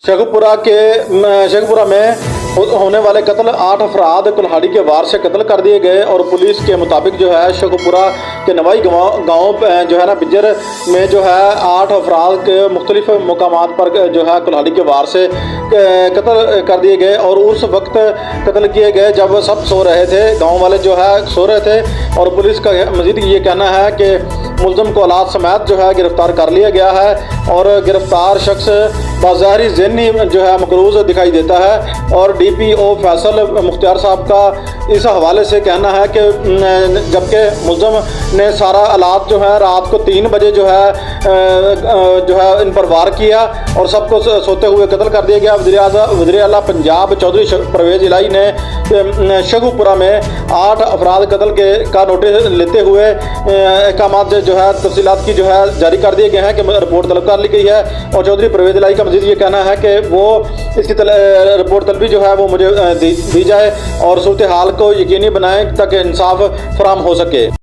शेखुपुरा में होने वाले कत्ल 8 अफराद कुल्हाड़ी के वार से कत्ल कर दिए गए। और पुलिस के मुताबिक जो है शेखुपुरा के नवाई गाँव जो है ना बिजर में जो है 8 अफराद के मुख्तलिफ मकामात पर जो है कुल्हाड़ी के वार से कत्ल कर दिए गए। और उस वक्त कत्ल किए गए जब सब सो रहे थे, गाँव वाले जो है सो रहे थे। और पुलिस का मज़ीद ये कहना है कि मुलज़म को औलाद समेत जो है गिरफ़्तार कर लिया गया है। और गिरफ़्तार शख्स बाज़ारी ज़हनी जो है मकरूज़ दिखाई देता है। और DPO फैसल मुख्तियार साहब का इस हवाले से कहना है कि जबकि मुलज़म ने सारा आलात जो है रात को 3 बजे जो है इन पर वार किया और सबको सोते हुए कत्ल कर दिया गया। वज़ीर आला पंजाब चौधरी परवेज़ इलाही ने शेखुपुरा में 8 अफराद कत्ल का नोटिस लेते हुए अहकामात जो है तफसीलात की जो है जारी कर दिए गए हैं कि रिपोर्ट तलब कर ली गई है। और चौधरी परवेज़ इलाही का मज़ीद ये कहना है कि वो इसकी रिपोर्ट तलबी जो है वो मुझे दी जाए और सूरत हाल को यकीनी बनाएं ताकि इंसाफ फराहम हो सके।